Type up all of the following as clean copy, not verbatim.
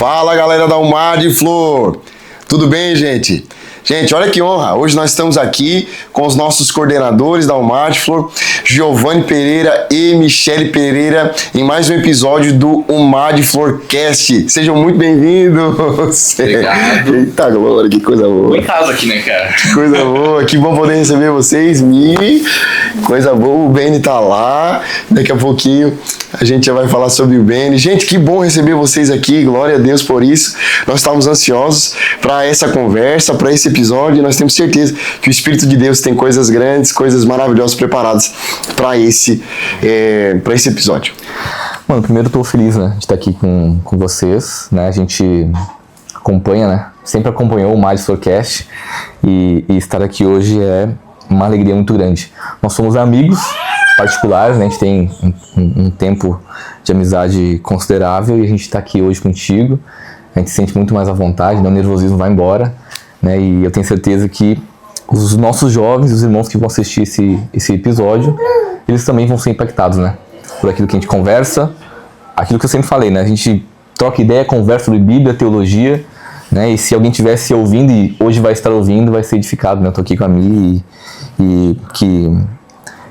Fala, galera da Umar de Flor. Tudo bem, gente? Gente, olha que honra. Hoje nós estamos aqui com os nossos coordenadores da Umar de Flor, Giovanni Pereira e Michele Pereira, em mais um episódio do Umar de Florcast. Sejam muito bem-vindos. Obrigado. Eita, glória, que coisa boa. Tô em casa aqui, né, cara? Que coisa boa. Que bom poder receber vocês, Mi. Coisa boa, o Beni tá lá. Daqui a pouquinho a gente já vai falar sobre o Beni. Gente, que bom receber vocês aqui. Glória a Deus por isso. Nós estamos ansiosos para essa conversa, para esse episódio. E nós temos certeza que o Espírito de Deus tem coisas grandes, coisas maravilhosas preparadas para esse episódio. Mano, primeiro eu tô feliz, né, de estar aqui com vocês, né, a gente acompanha, né, sempre acompanhou o Mais Florcast e estar aqui hoje é uma alegria muito grande. Nós somos amigos particulares, né, a gente tem um tempo de amizade considerável e a gente tá aqui hoje contigo, a gente se sente muito mais à vontade, né, o nervosismo vai embora, né, e eu tenho certeza que os nossos jovens, os irmãos que vão assistir esse episódio, eles também vão ser impactados, né? Por aquilo que a gente conversa, aquilo que eu sempre falei, né? A gente troca ideia, conversa sobre Bíblia, teologia, né? E se alguém estivesse ouvindo e hoje vai estar ouvindo, vai ser edificado, né? Eu tô aqui com a Mi e que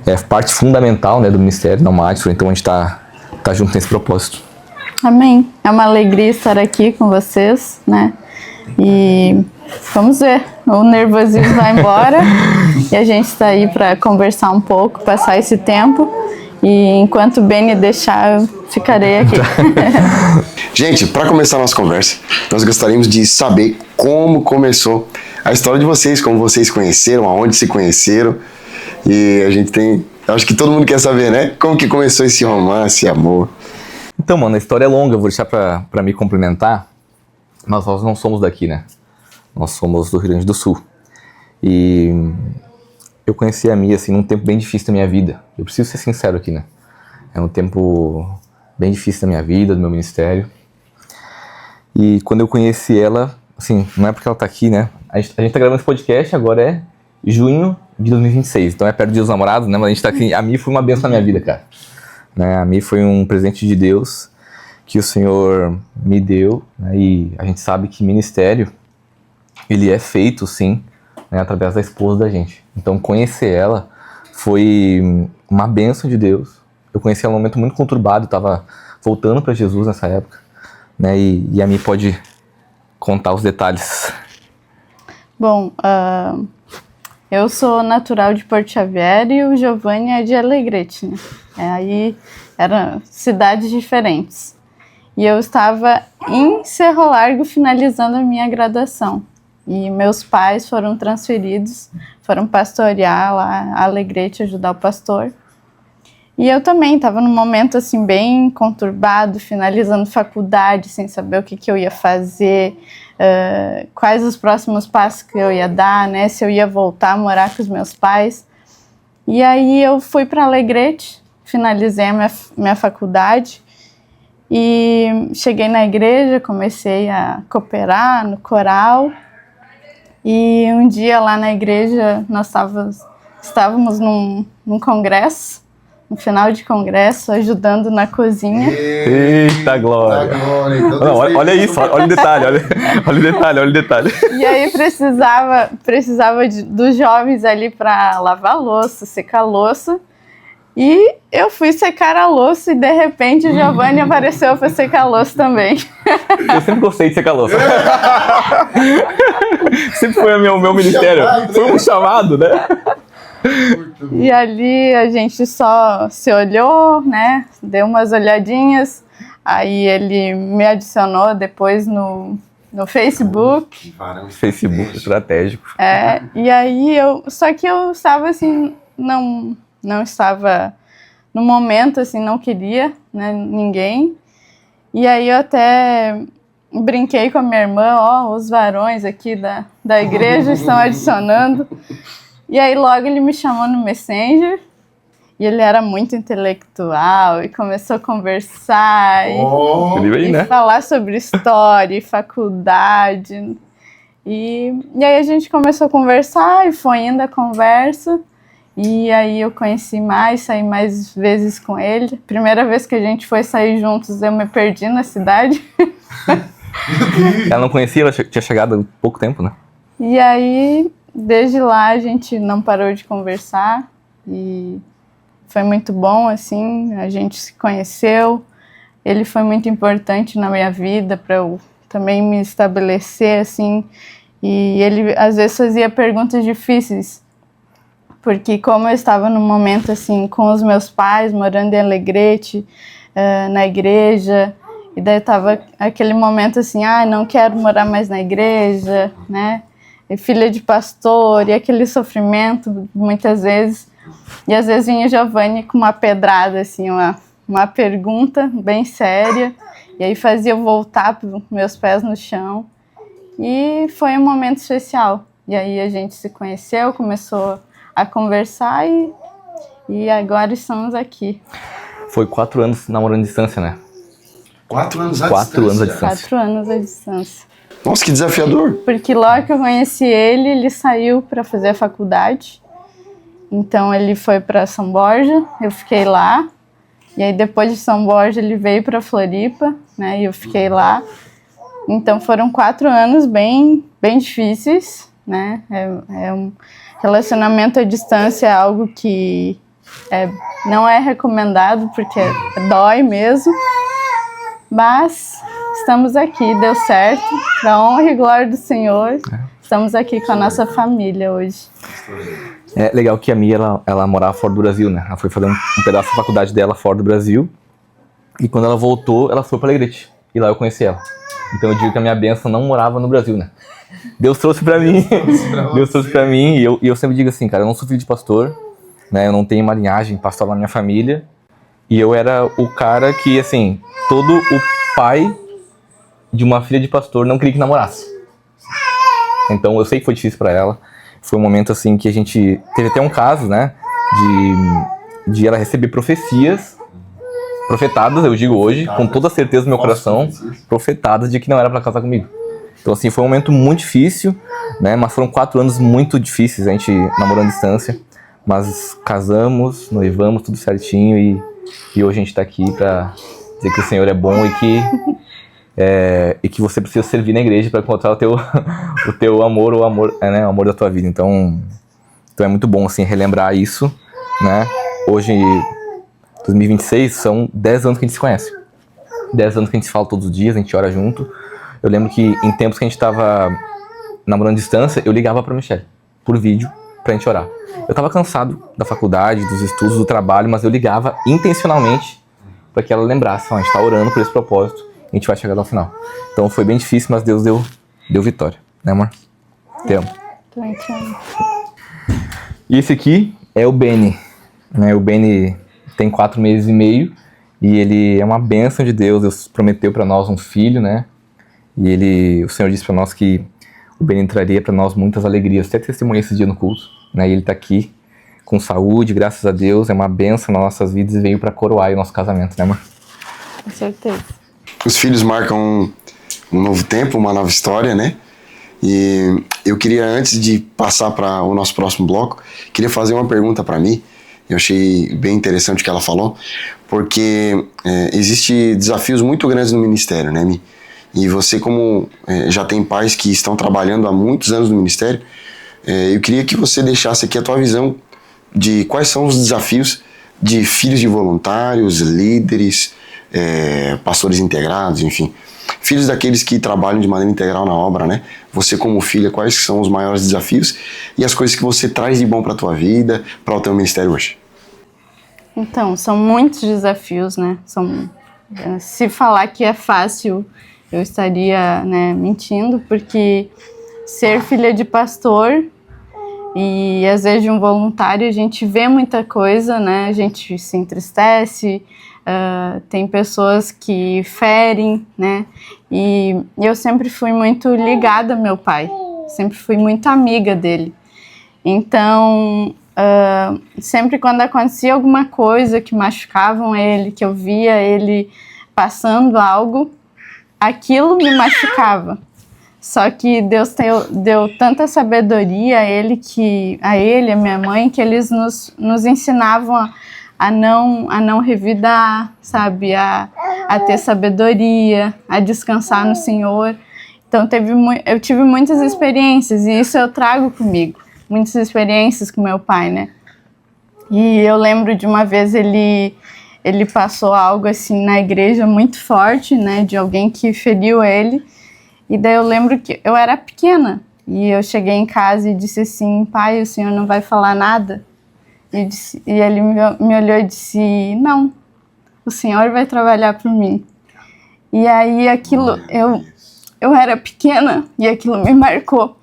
é parte fundamental, né, do ministério da Umar, então a gente tá junto nesse propósito. Amém. É uma alegria estar aqui com vocês, né? E vamos ver, o nervosismo vai embora e a gente está aí para conversar um pouco, passar esse tempo e enquanto o Beni deixar, eu ficarei aqui. Gente, para começar a nossa conversa, nós gostaríamos de saber como começou a história de vocês, como vocês conheceram, aonde se conheceram e a gente tem, acho que todo mundo quer saber, né? Como que começou esse romance, amor? Então, mano, a história é longa, eu vou deixar para me complementar. Nós não somos daqui, né? Nós somos do Rio Grande do Sul. E eu conheci a Mia, assim, num tempo bem difícil da minha vida. Eu preciso ser sincero aqui, né? É um tempo bem difícil da minha vida, do meu ministério. E quando eu conheci ela, assim, não é porque ela tá aqui, né? A gente tá gravando esse podcast, agora é junho de 2026. Então é perto do Dia dos Namorados, né? Mas a gente tá aqui. A Mia foi uma bênção na minha vida, cara. Né? A Mia foi um presente de Deus que o Senhor me deu, né? E a gente sabe que ministério, ele é feito, sim, né, através da esposa da gente. Então, conhecer ela foi uma bênção de Deus. Eu conheci ela num momento muito conturbado, eu estava voltando para Jesus nessa época, né? E a Mia pode contar os detalhes. Bom, eu sou natural de Porto Xavier e o Giovanni é de Alegrete, né? Aí eram cidades diferentes. E eu estava em Cerro Largo finalizando a minha graduação. E meus pais foram transferidos, foram pastorear lá a Alegrete, ajudar o pastor. E eu também estava num momento assim bem conturbado, finalizando faculdade, sem saber o que eu ia fazer, quais os próximos passos que eu ia dar, né? Se eu ia voltar a morar com os meus pais. E aí eu fui para Alegrete, finalizei a minha faculdade. E cheguei na igreja, comecei a cooperar no coral e um dia lá na igreja nós estávamos num congresso, no final de congresso, ajudando na cozinha. Eita glória! Então, não, olha isso, olha o detalhe, olha o detalhe. E aí precisava dos jovens ali para lavar louça, secar louça. E eu fui secar a louça e de repente o Giovanni apareceu para secar a louça também. Eu sempre gostei de secar a louça. Sempre foi o meu ministério. Foi um chamado, né? E ali a gente só se olhou, né? Deu umas olhadinhas. Aí ele me adicionou depois no Facebook. Facebook estratégico. E aí só que eu estava assim, não estava no momento, assim, não queria, né, ninguém. E aí eu até brinquei com a minha irmã, os varões aqui da igreja estão adicionando. E aí logo ele me chamou no Messenger, e ele era muito intelectual, e começou a conversar, e falar sobre história, e faculdade. E aí a gente começou a conversar, e foi indo a conversa. E aí eu conheci mais, saí mais vezes com ele. Primeira vez que a gente foi sair juntos, eu me perdi na cidade. Ela não conhecia, ela tinha chegado há pouco tempo, né? E aí, desde lá, a gente não parou de conversar e foi muito bom, assim, a gente se conheceu. Ele foi muito importante na minha vida para eu também me estabelecer, assim, e ele às vezes fazia perguntas difíceis, porque como eu estava num momento, assim, com os meus pais, morando em Alegrete, na igreja, e daí tava aquele momento assim, não quero morar mais na igreja, né? E filha de pastor, e aquele sofrimento, muitas vezes. E às vezes vinha o Giovanni com uma pedrada, assim, uma pergunta bem séria, e aí fazia eu voltar com meus pés no chão. E foi um momento especial. E aí a gente se conheceu, começou a conversar e agora estamos aqui. Foi 4 anos namorando à distância, né? 4 anos à 4 anos à distância. 4 anos à distância. Nossa, que desafiador. Porque logo que eu conheci ele saiu para fazer a faculdade. Então ele foi para São Borja, eu fiquei lá. E aí depois de São Borja ele veio para Floripa, né? E eu fiquei lá. Então foram 4 anos bem difíceis, né? Um relacionamento à distância, é algo que não é recomendado porque dói mesmo. Mas estamos aqui, deu certo, para honra e glória do Senhor. Estamos aqui com a nossa família hoje. É legal que a Mia, ela morava fora do Brasil, né? Ela foi fazer um pedaço da faculdade dela fora do Brasil. E quando ela voltou, ela foi para Alegrete. E lá eu conheci ela. Então eu digo que a minha bênção não morava no Brasil, né? Deus trouxe pra mim. Deus trouxe pra mim. E eu sempre digo assim, cara, eu não sou filho de pastor, né? Eu não tenho uma linhagem pastoral na minha família. E eu era o cara que, assim, todo o pai de uma filha de pastor não queria que namorasse. Então eu sei que foi difícil pra ela. Foi um momento, assim, que a gente... Teve até um caso, né? De ela receber profecias, profetadas, eu digo hoje, com toda a certeza no meu coração, profetadas de que não era pra casar comigo. Então, assim, foi um momento muito difícil, né? Mas foram 4 anos muito difíceis, a gente namorando à distância. Mas casamos, noivamos, tudo certinho e hoje a gente tá aqui pra dizer que o Senhor é bom e que você precisa servir na igreja para encontrar o teu amor, o amor da tua vida. Então é muito bom, assim, relembrar isso, né? Hoje, 2026, são 10 anos que a gente se conhece. 10 anos que a gente se fala todos os dias, a gente ora junto. Eu lembro que em tempos que a gente tava namorando à distância, eu ligava pra Michelle, por vídeo, pra gente orar. Eu tava cansado da faculdade, dos estudos, do trabalho, mas eu ligava intencionalmente para que ela lembrasse, a gente tá orando por esse propósito, a gente vai chegar ao final. Então foi bem difícil, mas Deus deu vitória, né, amor? Te amo. Também te amo. E esse aqui é o Benny, né? O Benny tem 4 meses e meio e ele é uma bênção de Deus. Deus prometeu para nós um filho, né? E o Senhor disse para nós que o Benny traria para nós muitas alegrias. Até testemunhei esse dia no culto, né? E ele tá aqui com saúde, graças a Deus, é uma bênção nas nossas vidas e veio para coroar o nosso casamento, né, amor? Com certeza. Os filhos marcam um novo tempo, uma nova história, né? E eu queria, antes de passar para o nosso próximo bloco, queria fazer uma pergunta para mim. Eu achei bem interessante o que ela falou, porque existe desafios muito grandes no ministério, né, Mi? E você, como já tem pais que estão trabalhando há muitos anos no ministério, eu queria que você deixasse aqui a tua visão de quais são os desafios de filhos de voluntários, líderes, pastores integrados, enfim, filhos daqueles que trabalham de maneira integral na obra, né? Você como filha, quais são os maiores desafios e as coisas que você traz de bom para a tua vida, para o teu ministério hoje? Então, são muitos desafios, né? Se falar que é fácil, eu estaria, né, mentindo, porque ser filha de pastor e às vezes de um voluntário, a gente vê muita coisa, né? A gente se entristece, tem pessoas que ferem, né? E eu sempre fui muito ligada ao meu pai, sempre fui muito amiga dele. Então, sempre quando acontecia alguma coisa que machucavam ele, que eu via ele passando algo, aquilo me machucava. Só que Deus deu tanta sabedoria a ele, a minha mãe, que eles nos ensinavam a não revidar, sabe? A a ter sabedoria, a descansar no Senhor. Então eu tive muitas experiências e isso eu trago comigo, muitas experiências com meu pai, né? E eu lembro de uma vez ele passou algo assim na igreja muito forte, né, de alguém que feriu ele. E daí eu lembro que eu era pequena e eu cheguei em casa e disse assim: pai, o senhor não vai falar nada? E ele me olhou e disse: não, o senhor vai trabalhar por mim. E aí aquilo, eu era pequena e aquilo me marcou.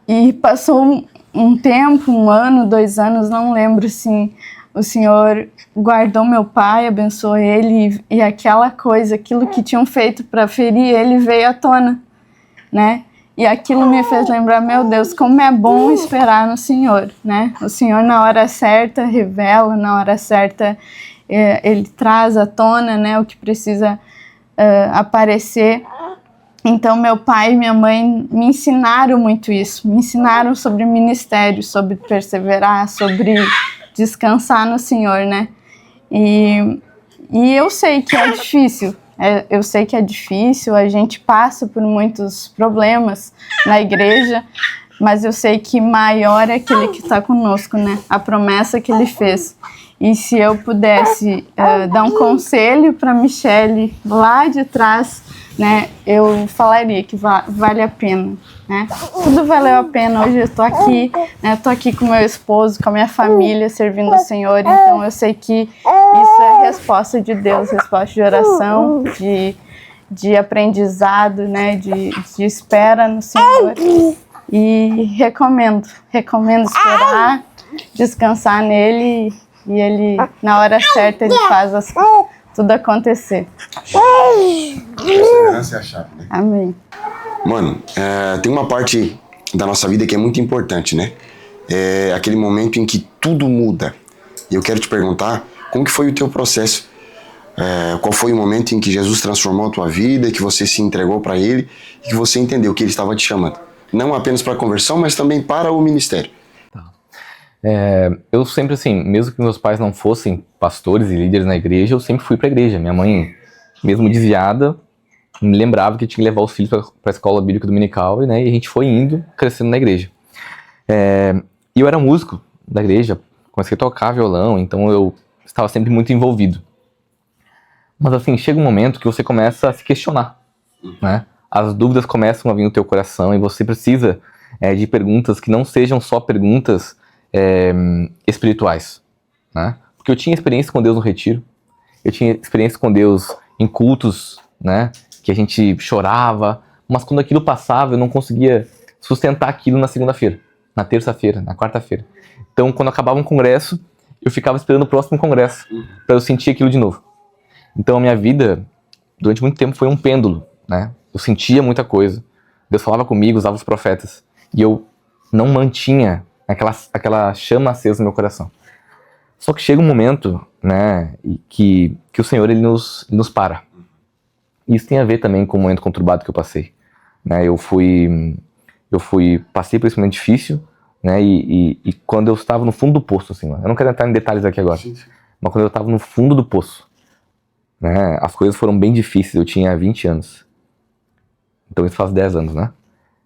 E passou um tempo, 1 ano, 2 anos, não lembro, assim, o Senhor guardou meu pai, abençoou ele e aquela coisa, aquilo que tinham feito para ferir ele veio à tona, né? E aquilo me fez lembrar, meu Deus, como é bom esperar no Senhor, né? O Senhor na hora certa revela, na hora certa Ele traz à tona, né, o que precisa aparecer. Então, meu pai e minha mãe me ensinaram muito isso, me ensinaram sobre ministério, sobre perseverar, sobre descansar no Senhor, né? E eu sei que é difícil, a gente passa por muitos problemas na igreja, mas eu sei que maior é aquele que está conosco, né? A promessa que ele fez. E se eu pudesse dar um conselho para Michele lá de trás, né, eu falaria que vale a pena, né? Tudo valeu a pena. Hoje eu estou aqui, né? Estou aqui com meu esposo, com a minha família, servindo ao Senhor. Então eu sei que isso é resposta de Deus, resposta de oração, de aprendizado, né? De espera no Senhor. E recomendo esperar, descansar nele. E ele, na hora certa, ele faz tudo acontecer. Perseverança é a chave, né? Amém. Mano, tem uma parte da nossa vida que é muito importante, né? É aquele momento em que tudo muda. E eu quero te perguntar, como que foi o teu processo? Qual foi o momento em que Jesus transformou a tua vida, que você se entregou para Ele e que você entendeu que Ele estava te chamando? Não apenas para a conversão, mas também para o ministério. Eu sempre, assim, mesmo que meus pais não fossem pastores e líderes na igreja, eu sempre fui pra igreja. Minha mãe, mesmo desviada, me lembrava que tinha que levar os filhos pra escola bíblica dominical, né, e a gente foi indo, crescendo na igreja. E eu era músico da igreja, comecei a tocar violão, então eu estava sempre muito envolvido. Mas assim, chega um momento que você começa a se questionar, né? As dúvidas começam a vir no teu coração e você precisa de perguntas que não sejam só perguntas espirituais, né? Porque eu tinha experiência com Deus no retiro, eu tinha experiência com Deus em cultos, né? Que a gente chorava, mas quando aquilo passava eu não conseguia sustentar aquilo na segunda-feira, na terça-feira, na quarta-feira. Então quando acabava um congresso, eu ficava esperando o próximo congresso para eu sentir aquilo de novo. Então a minha vida, durante muito tempo, foi um pêndulo, né? Eu sentia muita coisa, Deus falava comigo, usava os profetas, e eu não mantinha aquela chama acesa no meu coração. Só que chega um momento, né, que o Senhor ele nos para. E isso tem a ver também com o momento conturbado que eu passei, né? Passei por esse momento difícil, né? E quando eu estava no fundo do poço, assim, eu não quero entrar em detalhes aqui agora, mas quando eu estava no fundo do poço, né, as coisas foram bem difíceis. Eu tinha 20 anos. Então isso faz 10 anos, né?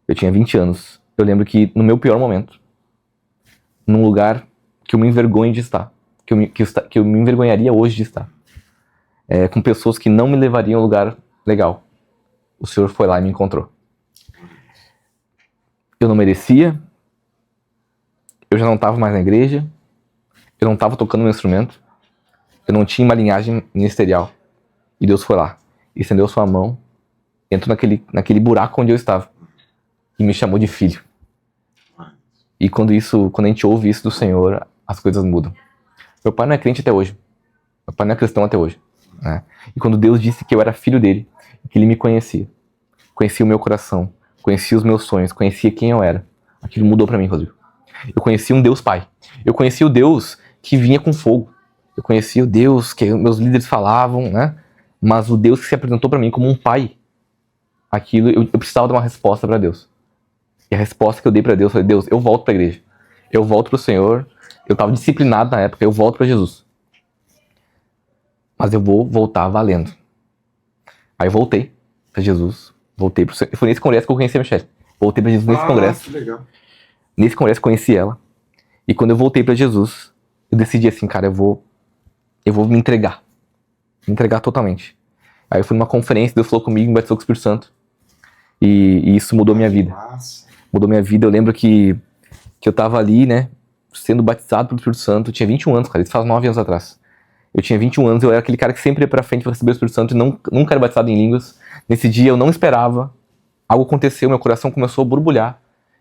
Eu tinha 20 anos. Eu lembro que no meu pior momento, num lugar que eu me envergonho de estar, que eu me envergonharia hoje de estar, com pessoas que não me levariam a um lugar legal, o Senhor foi lá e me encontrou. Eu não merecia, eu já não estava mais na igreja, eu não estava tocando meu instrumento, eu não tinha uma linhagem ministerial, e Deus foi lá, estendeu sua mão, entrou naquele buraco onde eu estava, e me chamou de filho. E quando a gente ouve isso do Senhor, as coisas mudam. Meu pai não é crente até hoje. Meu pai não é cristão até hoje, né? E quando Deus disse que eu era filho dele, que ele me conhecia o meu coração, conhecia os meus sonhos, conhecia quem eu era, aquilo mudou pra mim, Rodrigo. Eu conhecia um Deus Pai. Eu conhecia o Deus que vinha com fogo. Eu conhecia o Deus que meus líderes falavam, né? Mas o Deus que se apresentou pra mim como um pai. Aquilo, eu precisava dar uma resposta pra Deus. E a resposta que eu dei pra Deus foi: Deus, eu volto pra igreja. Eu volto pro Senhor. Eu tava disciplinado na época, eu volto pra Jesus. Mas eu vou voltar valendo. Aí eu voltei pra Jesus, foi nesse congresso que eu conheci a Michelle. Voltei pra Jesus nesse congresso. Que legal. Nesse congresso eu conheci ela. E quando eu voltei pra Jesus, eu decidi assim, cara, eu vou me entregar. Me entregar totalmente. Aí eu fui numa conferência, Deus falou comigo, me batizou com o Espírito Santo. E isso mudou minha vida. Nossa. Mudou minha vida. Eu lembro que eu tava ali, né, sendo batizado pelo Espírito Santo. Eu tinha 21 anos, cara, isso faz 9 anos atrás. Eu tinha 21 anos, eu era aquele cara que sempre ia pra frente pra receber o Espírito Santo e nunca era batizado em línguas. Nesse dia eu não esperava. Algo aconteceu, meu coração começou a borbulhar.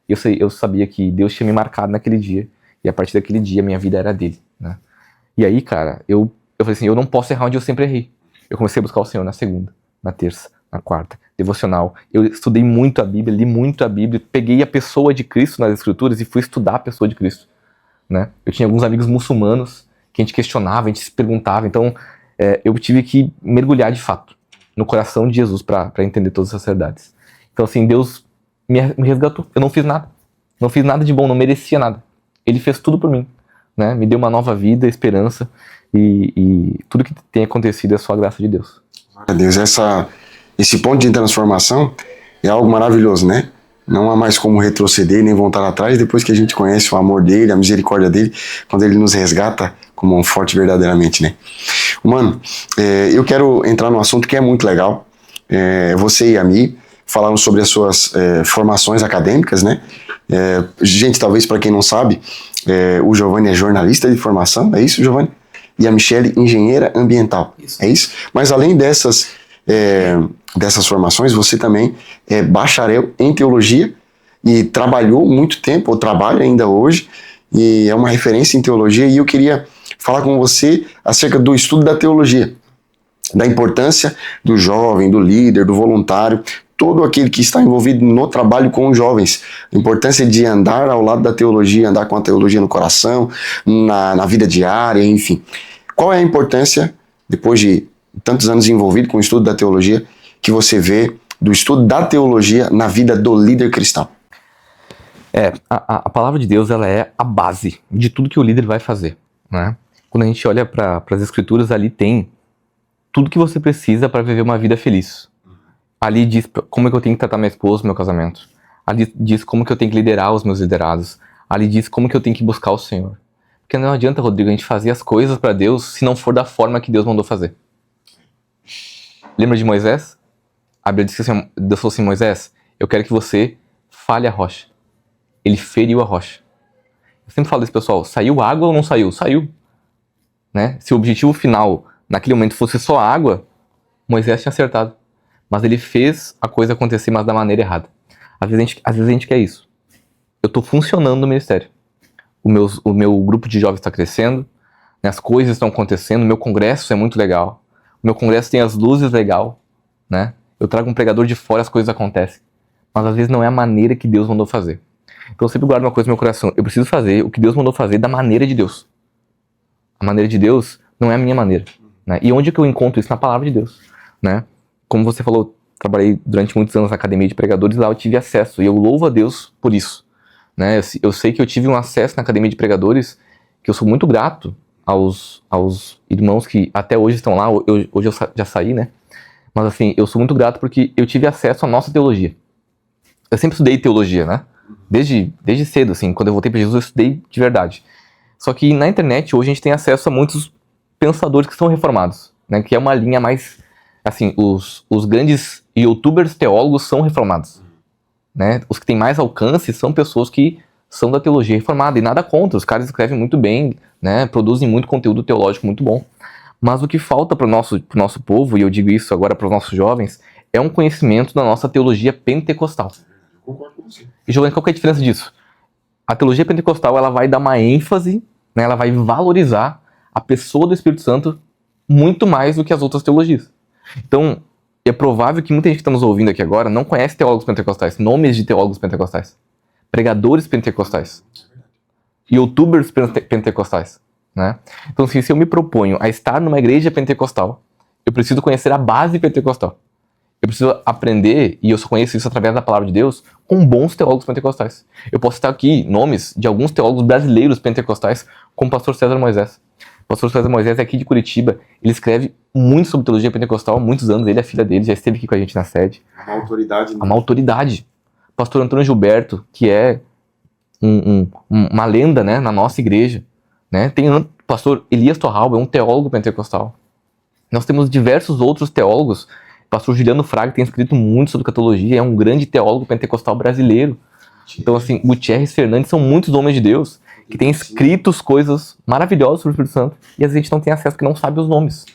E eu sabia que Deus tinha me marcado naquele dia. E a partir daquele dia, minha vida era dele, né? E aí, cara, eu falei assim, eu não posso errar onde eu sempre errei. Eu comecei a buscar o Senhor na segunda, na terça, na quarta, devocional. Eu estudei muito a Bíblia, li muito a Bíblia, peguei a pessoa de Cristo nas Escrituras e fui estudar a pessoa de Cristo, né? Eu tinha alguns amigos muçulmanos que a gente questionava, a gente se perguntava. Então, eu tive que mergulhar de fato no coração de Jesus para entender todas essas verdades. Então, assim, Deus me resgatou. Eu não fiz nada. Não fiz nada de bom, não merecia nada. Ele fez tudo por mim, né? Me deu uma nova vida, esperança e tudo que tem acontecido é só a graça de Deus. Glória a Deus, esse ponto de transformação é algo maravilhoso, né? Não há mais como retroceder nem voltar atrás depois que a gente conhece o amor dele, a misericórdia dele, quando ele nos resgata como um forte verdadeiramente, né? Mano, eu quero entrar num assunto que é muito legal. Você e a Mi falaram sobre as suas formações acadêmicas, né? Gente, talvez para quem não sabe, o Giovanni é jornalista de formação, é isso, Giovanni? E a Michelle, engenheira ambiental, é isso? Mas além dessas formações, você também é bacharel em teologia e trabalhou muito tempo, ou trabalha ainda hoje, e é uma referência em teologia, e eu queria falar com você acerca do estudo da teologia, da importância do jovem, do líder, do voluntário, todo aquele que está envolvido no trabalho com os jovens, a importância de andar ao lado da teologia, andar com a teologia no coração, na vida diária, enfim. Qual é a importância, depois de tantos anos envolvido com o estudo da teologia, que você vê do estudo da teologia na vida do líder cristão? A palavra de Deus, ela é a base de tudo que o líder vai fazer, né? Quando a gente olha para as escrituras, ali tem tudo que você precisa para viver uma vida feliz. Ali diz como é que eu tenho que tratar minha esposa no meu casamento. Ali diz como que eu tenho que liderar os meus liderados. Ali diz como que eu tenho que buscar o Senhor. Porque não adianta, Rodrigo, a gente fazer as coisas para Deus se não for da forma que Deus mandou fazer. Lembra de Moisés? A Bíblia disse assim, Deus falou assim, Moisés, eu quero que você fale a rocha. Ele feriu a rocha. Eu sempre falo desse pessoal, saiu água ou não saiu? Saiu. Né? Se o objetivo final naquele momento fosse só água, Moisés tinha acertado. Mas ele fez a coisa acontecer, mas da maneira errada. Às vezes a gente quer isso. Eu estou funcionando no ministério. O meu grupo de jovens está crescendo, né? As coisas estão acontecendo, o meu congresso é muito legal. O meu congresso tem as luzes legal, né? Eu trago um pregador de fora, as coisas acontecem. Mas às vezes não é a maneira que Deus mandou fazer. Então eu sempre guardo uma coisa no meu coração. Eu preciso fazer o que Deus mandou fazer da maneira de Deus. A maneira de Deus não é a minha maneira, né? E onde que eu encontro isso? Na palavra de Deus, né? Como você falou, trabalhei durante muitos anos na academia de pregadores, lá eu tive acesso, e eu louvo a Deus por isso, né? Eu sei que eu tive um acesso na academia de pregadores, que eu sou muito grato aos irmãos que até hoje estão lá. Hoje eu já saí, né? Mas assim, eu sou muito grato porque eu tive acesso à nossa teologia. Eu sempre estudei teologia, né? Desde cedo, assim, quando eu voltei para Jesus, eu estudei de verdade. Só que na internet, hoje a gente tem acesso a muitos pensadores que são reformados, né? Que é uma linha mais, assim, os grandes youtubers teólogos são reformados, né? Os que têm mais alcance são pessoas que são da teologia reformada, e nada contra, os caras escrevem muito bem, né? Produzem muito conteúdo teológico muito bom. Mas o que falta para o nosso povo, e eu digo isso agora para os nossos jovens, é um conhecimento da nossa teologia pentecostal. Concordo com você. E, Giovanni, qual que é a diferença disso? A teologia pentecostal, ela vai dar uma ênfase, né? Ela vai valorizar a pessoa do Espírito Santo muito mais do que as outras teologias. Então, é provável que muita gente que está nos ouvindo aqui agora não conhece teólogos pentecostais, nomes de teólogos pentecostais, pregadores pentecostais, youtubers pentecostais, né? Então, se eu me proponho a estar numa igreja pentecostal, eu preciso conhecer a base pentecostal. Eu preciso aprender, e eu só conheço isso através da palavra de Deus, com bons teólogos pentecostais. Eu posso citar aqui nomes de alguns teólogos brasileiros pentecostais, como o pastor César Moisés. O pastor César Moisés é aqui de Curitiba, ele escreve muito sobre teologia pentecostal há muitos anos. Ele e a filha dele já esteve aqui com a gente na sede. Uma autoridade. Uma autoridade. Pastor Antônio Gilberto, que é uma lenda, né, na nossa igreja. Né? Tem o pastor Elias Torralba, é um teólogo pentecostal. Nós temos diversos outros teólogos. O pastor Juliano Fraga tem escrito muito sobre catologia, é um grande teólogo pentecostal brasileiro. Então, assim, Gutierrez Fernandes são muitos homens de Deus que têm escrito coisas maravilhosas sobre o Espírito Santo e às vezes a gente não tem acesso porque não sabe os nomes.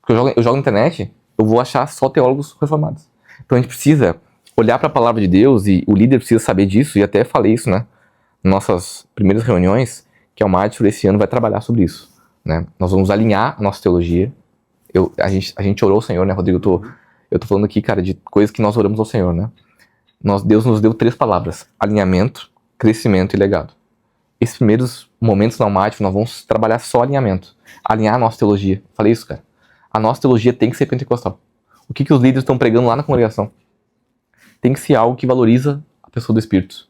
Porque eu jogo na internet, eu vou achar só teólogos reformados. Então a gente precisa olhar para a palavra de Deus e o líder precisa saber disso, e até falei isso, né, nas nossas primeiras reuniões, que o Mártir esse ano vai trabalhar sobre isso. Né? Nós vamos alinhar a nossa teologia. A gente orou ao Senhor, né, Rodrigo? Eu tô falando aqui, cara, de coisas que nós oramos ao Senhor, né? Deus nos deu 3 palavras: alinhamento, crescimento e legado. Esses primeiros momentos na Almaty, nós vamos trabalhar só alinhamento. Alinhar a nossa teologia. Falei isso, cara. A nossa teologia tem que ser pentecostal. O que os líderes estão pregando lá na congregação? Tem que ser algo que valoriza a pessoa do Espírito.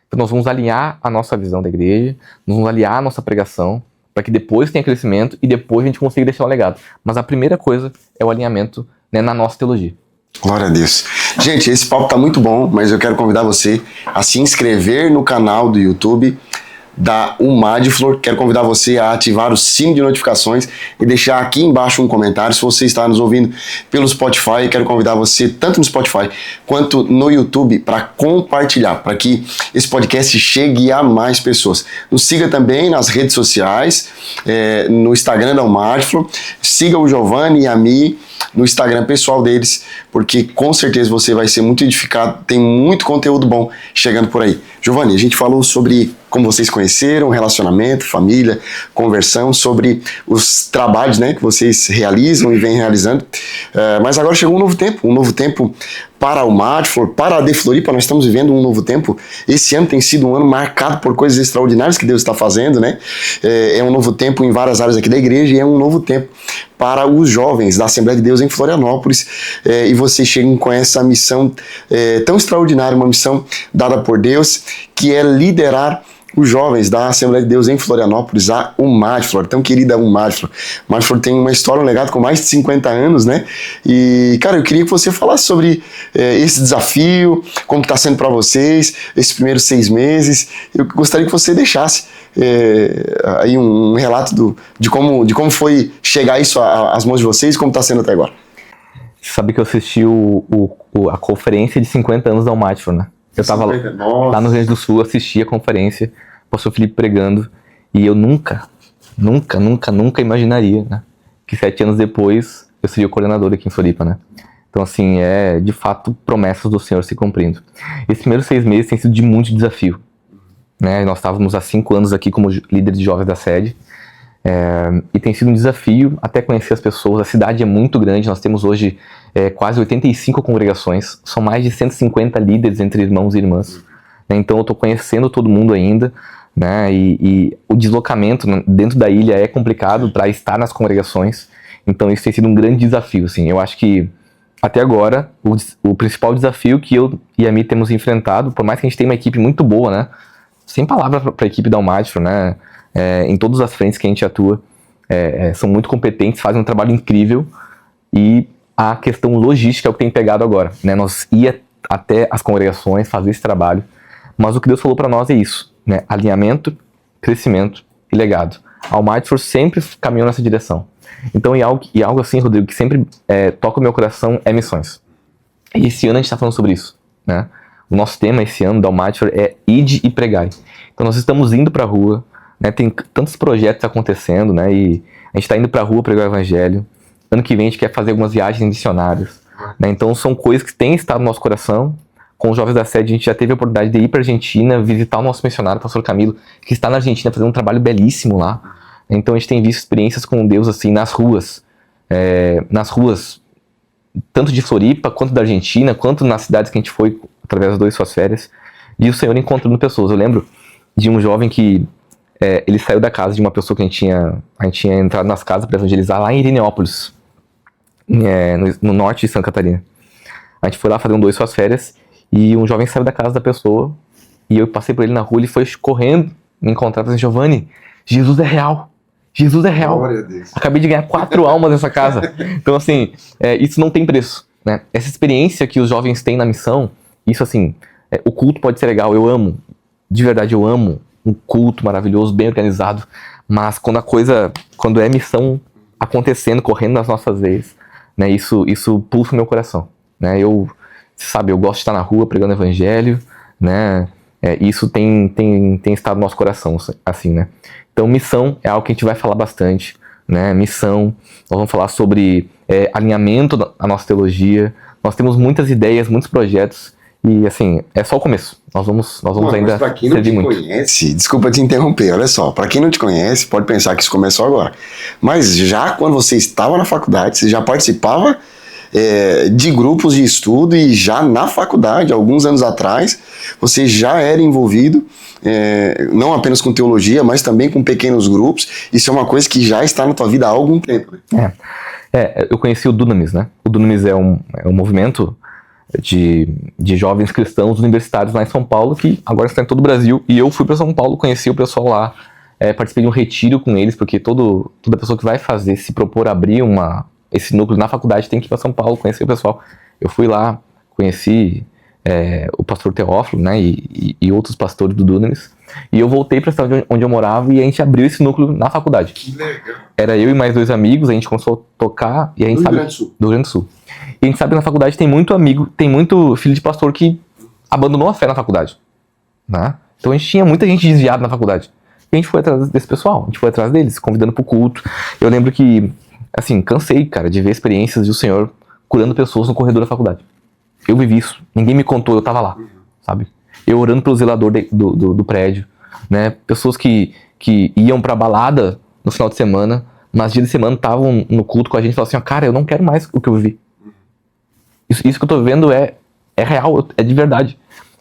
Então nós vamos alinhar a nossa visão da igreja, nós vamos alinhar a nossa pregação, para que depois tenha crescimento e depois a gente consiga deixar um legado. Mas a primeira coisa é o alinhamento, né, na nossa teologia. Glória a Deus. Gente, esse papo tá muito bom, mas eu quero convidar você a se inscrever no canal do YouTube da Umadflor. Quero convidar você a ativar o sino de notificações e deixar aqui embaixo um comentário. Se você está nos ouvindo pelo Spotify, quero convidar você, tanto no Spotify quanto no YouTube, para compartilhar, para que esse podcast chegue a mais pessoas. Nos siga também nas redes sociais, no Instagram da Umadflor. Siga o Giovanni e a Mi no Instagram pessoal deles, porque com certeza você vai ser muito edificado. Tem muito conteúdo bom chegando por aí. Giovanni, a gente falou sobre como vocês conheceram, relacionamento, família, conversão, sobre os trabalhos, né, que vocês realizam e vêm realizando. Mas agora chegou um novo tempo para o Umadflor, para a De Floripa. Nós estamos vivendo um novo tempo. Esse ano tem sido um ano marcado por coisas extraordinárias que Deus está fazendo, né? É um novo tempo em várias áreas aqui da igreja e é um novo tempo para os jovens da Assembleia de Deus em Florianópolis. E vocês chegam com essa missão tão extraordinária, uma missão dada por Deus, que é liderar os jovens da Assembleia de Deus em Florianópolis, a Umadflor, tão querida Umadflor. Umadflor tem uma história, um legado com mais de 50 anos, né? E, cara, eu queria que você falasse sobre esse desafio, como está sendo para vocês, esses primeiros 6 meses. Eu gostaria que você deixasse aí um relato de como foi chegar isso às mãos de vocês e como está sendo até agora. Sabe que eu assisti a conferência de 50 anos da Umadflor, né? Eu estava lá no Rio Grande do Sul, assisti a conferência, o pastor Felipe pregando, e eu nunca imaginaria, né, que 7 anos depois eu seria o coordenador aqui em Floripa, né? Então, assim, é de fato promessas do Senhor se cumprindo. Esses primeiros 6 meses têm sido de muito desafio, né? Nós estávamos há 5 anos aqui como líderes de jovens da sede, e tem sido um desafio até conhecer as pessoas. A cidade é muito grande, nós temos hoje quase 85 congregações, são mais de 150 líderes entre irmãos e irmãs, né? Então eu estou conhecendo todo mundo ainda, né? E o deslocamento dentro da ilha é complicado para estar nas congregações, então isso tem sido um grande desafio, assim. Eu acho que até agora o principal desafio que eu e a Mi temos enfrentado, por mais que a gente tenha uma equipe muito boa, né? Sem palavras para a equipe da Umadflor, né? Em todas as frentes que a gente atua, são muito competentes, fazem um trabalho incrível, e a questão logística é o que tem pegado agora, né? Nós ia até as congregações fazer esse trabalho, mas o que Deus falou para nós é isso, né? Alinhamento, crescimento e legado. A Umadflor sempre caminhou nessa direção. Então, e algo assim, Rodrigo, que sempre toca o meu coração é missões. E esse ano a gente está falando sobre isso, né? O nosso tema esse ano da Umadflor é Ide e Pregai. Então nós estamos indo para a rua, né? Tem tantos projetos acontecendo, né? E a gente está indo para a rua pregar o evangelho. Ano que vem a gente quer fazer algumas viagens missionárias, né? Então são coisas que têm estado no nosso coração. Com os jovens da sede a gente já teve a oportunidade de ir para a Argentina, visitar o nosso missionário, o pastor Camilo, que está na Argentina fazendo um trabalho belíssimo lá. Então a gente tem visto experiências com Deus assim nas ruas, tanto de Floripa, quanto da Argentina, quanto nas cidades que a gente foi através das 2 suas férias, e o Senhor encontrando pessoas. Eu lembro de um jovem que ele saiu da casa de uma pessoa que a gente tinha entrado nas casas para evangelizar lá em Irineópolis, no norte de Santa Catarina. A gente foi lá fazer 2 suas férias, e um jovem saiu da casa da pessoa, e eu passei por ele na rua, ele foi correndo me encontrar e falou assim: Giovanni, Jesus é real. Jesus é real. Glória a Deus. Acabei de ganhar 4 almas nessa casa. Então, assim, isso não tem preço, né? Essa experiência que os jovens têm na missão, isso, assim, o culto pode ser legal, eu amo. De verdade, eu amo um culto maravilhoso, bem organizado. Mas quando é missão acontecendo, correndo nas nossas veias, né? Isso pulsa o meu coração, né? Eu gosto de estar na rua pregando o evangelho, né? Isso tem estado no nosso coração, assim, né? Então, missão é algo que a gente vai falar bastante, né? Missão, nós vamos falar sobre alinhamento da nossa teologia. Nós temos muitas ideias, muitos projetos e, assim, é só o começo. Nós vamos ainda pra quem não te muito. Conhece, desculpa te interromper, olha só, para quem não te conhece, pode pensar que isso começou agora. Mas já quando você estava na faculdade, você já participava de grupos de estudo e já na faculdade, alguns anos atrás, você já era envolvido, não apenas com teologia, mas também com pequenos grupos. Isso é uma coisa que já está na tua vida há algum tempo. Né? Eu conheci o Dunamis, né? O Dunamis é um movimento de jovens cristãos universitários lá em São Paulo, que agora está em todo o Brasil, e eu fui para São Paulo, conheci o pessoal lá, participei de um retiro com eles, porque toda pessoa que vai se propor abrir esse núcleo na faculdade tem que ir para São Paulo, conhecer o pessoal. Eu fui lá, conheci o pastor Teófilo, né, e outros pastores do Dunamis, e eu voltei para a cidade onde eu morava e a gente abriu esse núcleo na faculdade. Que legal. Era eu e mais 2 amigos, a gente começou a tocar, e a gente sabe... Do Rio Grande do Sul. E a gente sabe que na faculdade tem muito filho de pastor que abandonou a fé na faculdade, né? Então a gente tinha muita gente desviada na faculdade. E a gente foi atrás desse pessoal, a gente foi atrás deles, convidando pro culto. Eu lembro que, assim, cansei, cara, de ver experiências do Senhor curando pessoas no corredor da faculdade. Eu vivi isso, ninguém me contou, eu tava lá, sabe? Eu orando pelo zelador do prédio, né? Pessoas que iam pra balada no final de semana, mas dia de semana estavam no culto com a gente e falavam assim, cara, eu não quero mais o que eu vivi. Isso que eu tô vendo é real, é de verdade.